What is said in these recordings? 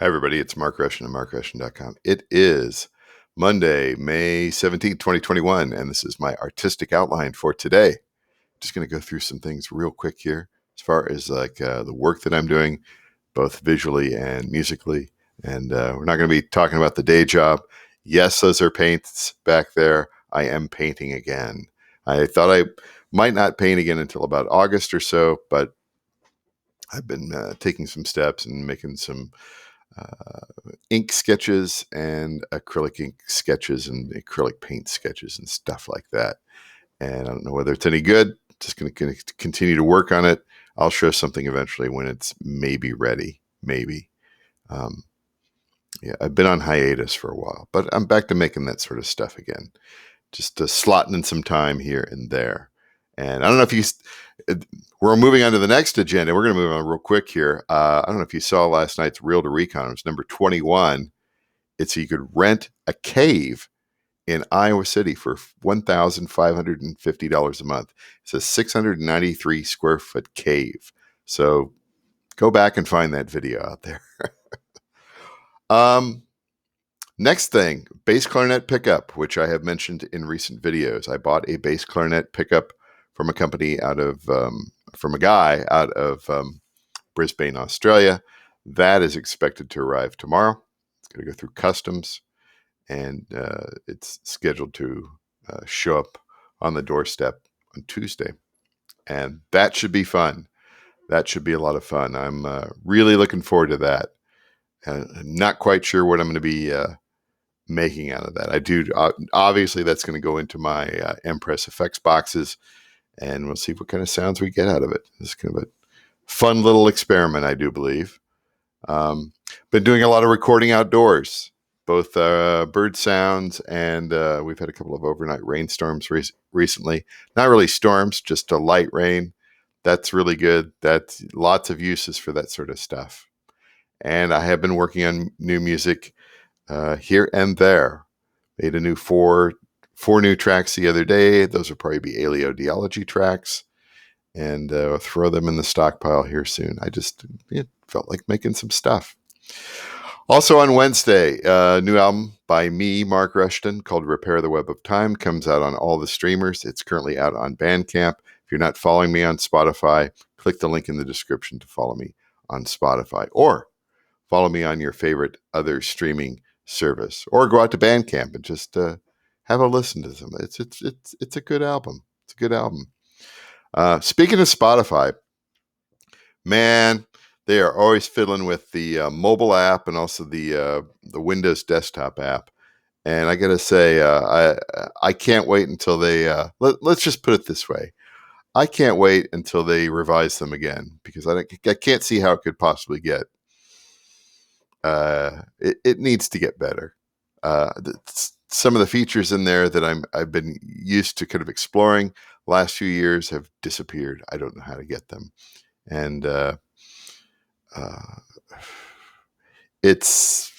Hi, everybody. It's Mark Rushton of markrushton.com. It is Monday, May 17th, 2021, and this is my artistic outline for today. Just going to go through some things real quick here as far as the work that I'm doing, both visually and musically. And we're not going to be talking about the day job. Yes, those are paints back there. I am painting again. I thought I might not paint again until about August or so, but I've been taking some steps and making some ink sketches and acrylic ink sketches and acrylic paint sketches and stuff like that. And I don't know whether it's any good. Just going to continue to work on it. I'll show something eventually when it's maybe ready. Maybe. Yeah, I've been on hiatus for a while, but I'm back to making that sort of stuff again. Just slotting in some time here and there. And I don't know if you, we're moving on to the next agenda. We're going to move on real quick here. I don't know if you saw last night's Real to Recon. It was number 21. It's you could rent a cave in Iowa City for $1,550 a month. It's a 693 square foot cave. So go back and find that video out there. Next thing, bass clarinet pickup, which I have mentioned in recent videos. I bought a bass clarinet pickup from a company from a guy out of Brisbane, Australia. That is expected to arrive tomorrow. It's going to go through customs, and it's scheduled to show up on the doorstep on Tuesday. And that should be fun. That should be a lot of fun. I'm really looking forward to that. Not quite sure what I'm going to be making out of that. I do. Obviously, that's going to go into my Empress effects boxes, and we'll see what kind of sounds we get out of it. It's kind of a fun little experiment, I do believe. Been doing a lot of recording outdoors, both bird sounds, and we've had a couple of overnight rainstorms recently. Not really storms, just a light rain. That's really good. That's lots of uses for that sort of stuff. And I have been working on new music here and there. Made a new four new tracks the other day. Those will probably be Aleodeology tracks, and I'll throw them in the stockpile here soon. I just felt like making some stuff. Also on Wednesday, a new album by me, Mark Rushton, called Repair the Web of Time, comes out on all the streamers. It's currently out on Bandcamp. If you're not following me on Spotify, click the link in the description to follow me on Spotify, or follow me on your favorite other streaming service, or go out to Bandcamp and just have a listen to some. It's a good album. It's a good album. Speaking of Spotify, man, they are always fiddling with the mobile app and also the Windows desktop app. And I gotta say, I can't wait until they. Let's just put it this way: I can't wait until they revise them again, because I can't see how it could possibly get. It needs to get better. Some of the features in there that I've been used to kind of exploring last few years have disappeared. I don't know how to get them, and it's.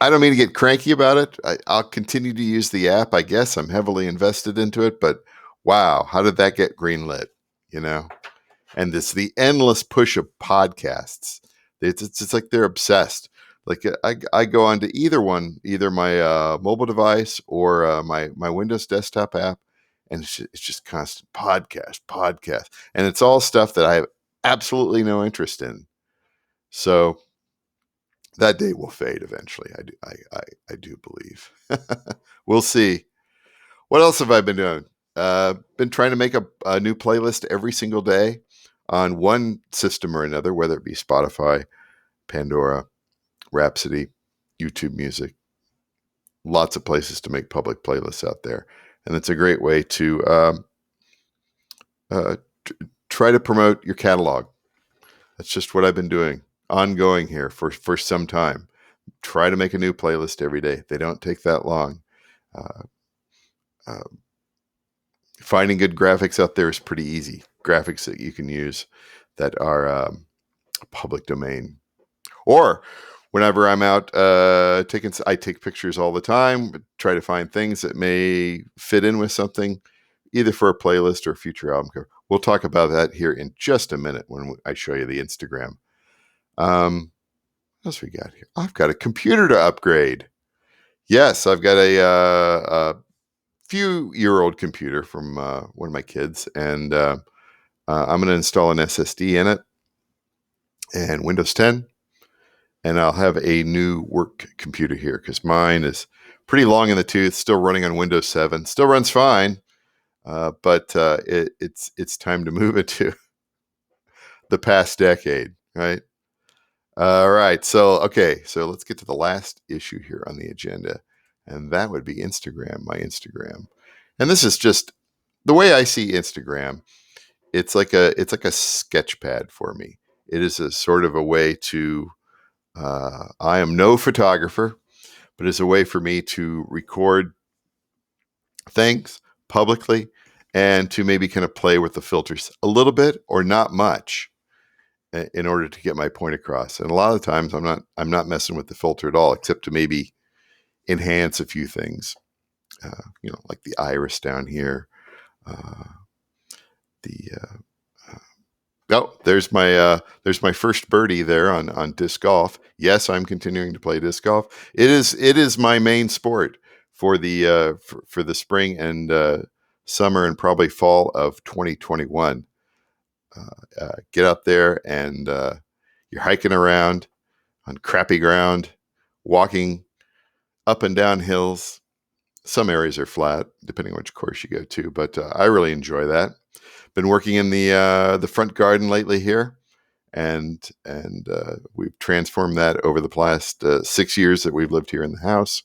I don't mean to get cranky about it. I'll continue to use the app. I guess I'm heavily invested into it, but wow, how did that get greenlit? And it's the endless push of podcasts. It's like they're obsessed. Like I go on to either my mobile device or my Windows desktop app, and it's just constant podcast, and it's all stuff that I have absolutely no interest in. So that day will fade eventually. I do believe. We'll see. What else have I been doing? Been trying to make a new playlist every single day on one system or another, whether it be Spotify, Pandora, Rhapsody, YouTube Music. Lots of places to make public playlists out there. And it's a great way to try to promote your catalog. That's just what I've been doing, ongoing here for some time. Try to make a new playlist every day. They don't take that long. Finding good graphics out there is pretty easy. Graphics that you can use that are public domain. Or whenever I'm out I take pictures all the time, try to find things that may fit in with something, either for a playlist or a future album cover. We'll talk about that here in just a minute when I show you the Instagram. else we got here? I've got a computer to upgrade. Yes, I've got a few-year-old computer from one of my kids, and I'm going to install an SSD in it and Windows 10, and I'll have a new work computer here because mine is pretty long in the tooth, still running on Windows 7. Still runs fine, but it's time to move it to the past decade, right? All right. So, okay. So let's get to the last issue here on the agenda. And that would be Instagram, my Instagram. And this is just the way I see Instagram. It's like a sketch pad for me. It is a sort of a way to, I am no photographer, but it's a way for me to record things publicly and to maybe kind of play with the filters a little bit or not much in order to get my point across. And a lot of times I'm not messing with the filter at all, except to maybe enhance a few things, like the iris down here. There's my first birdie there on disc golf. Yes, I'm continuing to play disc golf. It is my main sport for the for the spring and summer and probably fall of 2021. Get out there and you're hiking around on crappy ground, walking up and down hills. Some areas are flat, depending on which course you go to, but I really enjoy that. Been working in the front garden lately here, and we've transformed that over the last 6 years that we've lived here in the house.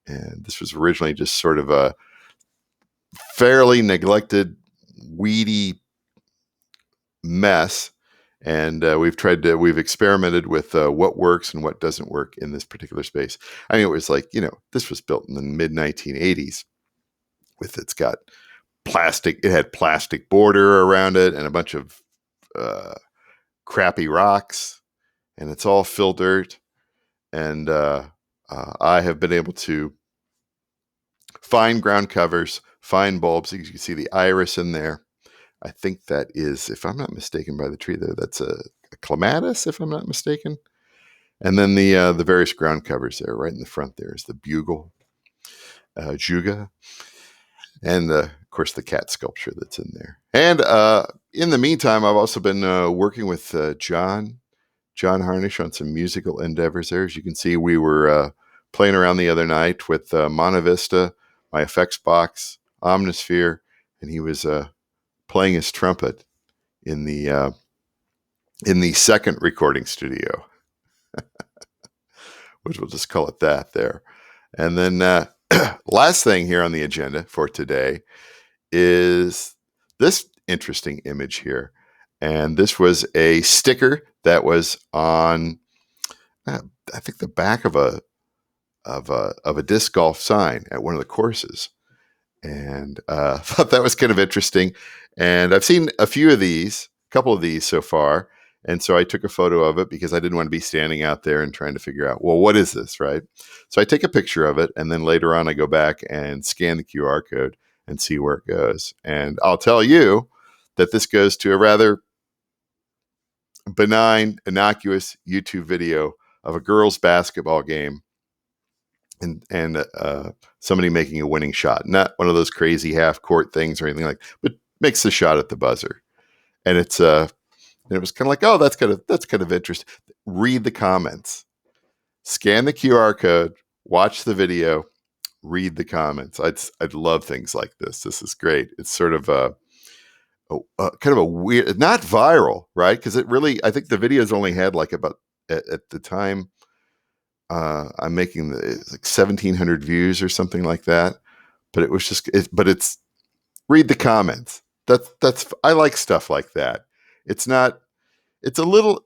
And this was originally just sort of a fairly neglected, weedy mess. And we've experimented with what works and what doesn't work in this particular space. I mean, it was like, this was built in the mid 1980s it's got it had plastic border around it and a bunch of crappy rocks, and it's all fill dirt. And I have been able to find ground covers, find bulbs. You can see the iris in there. I think that is, if I'm not mistaken, by the tree there, that's a clematis, if I'm not mistaken. And then the various ground covers there, right in the front there is the bugle, juga, and of course the cat sculpture that's in there. And in the meantime, I've also been working with John Harnish on some musical endeavors there. As you can see, we were playing around the other night with Monta Vista, my effects box, Omnisphere, and he was playing his trumpet in the second recording studio, which we'll just call it that there. And then last thing here on the agenda for today is this interesting image here. And this was a sticker that was on, I think, the back of a disc golf sign at one of the courses. And I thought that was kind of interesting. And I've seen a couple of these so far. And so I took a photo of it because I didn't want to be standing out there and trying to figure out, well, what is this, right? So I take a picture of it, and then later on I go back and scan the QR code and see where it goes. And I'll tell you that this goes to a rather benign, innocuous YouTube video of a girls' basketball game and somebody making a winning shot. Not one of those crazy half-court things or anything like that, but makes the shot at the buzzer. And it was kind of like, oh, that's kind of interesting. Read the comments. Scan the QR code, watch the video, read the comments. I'd love things like this. This is great. It's sort of kind of a weird, not viral, right? Because I think the videos only had like about at the time I'm making like 1,700 views or something like that. But it was just, it's read the comments. I like stuff like that. It's a little,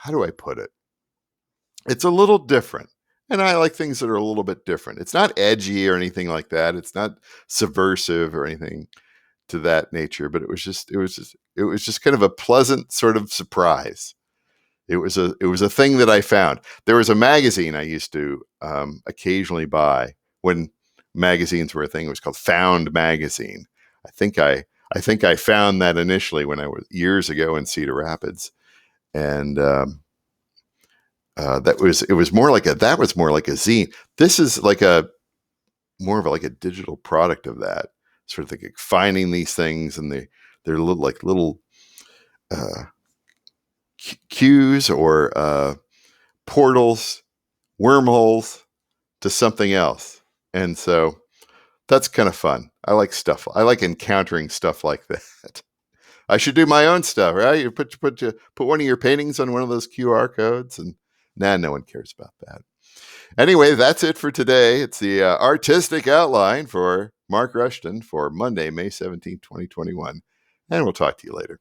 how do I put it? It's a little different. And I like things that are a little bit different. It's not edgy or anything like that. It's not subversive or anything to that nature, but it was just kind of a pleasant sort of surprise. It was a thing that I found. There was a magazine I used to occasionally buy when magazines were a thing. It was called Found Magazine. I think I found that initially when I was years ago in Cedar Rapids, and it was more like a zine. This is like a more of like a digital product of that sort of like finding these things, and they're little uh, cues or portals, wormholes to something else. And so that's kind of fun. I like stuff. I like encountering stuff like that. I should do my own stuff, right? You put one of your paintings on one of those QR codes, and no one cares about that. Anyway, that's it for today. It's the artistic outline for Mark Rushton for Monday, May 17th, 2021. And we'll talk to you later.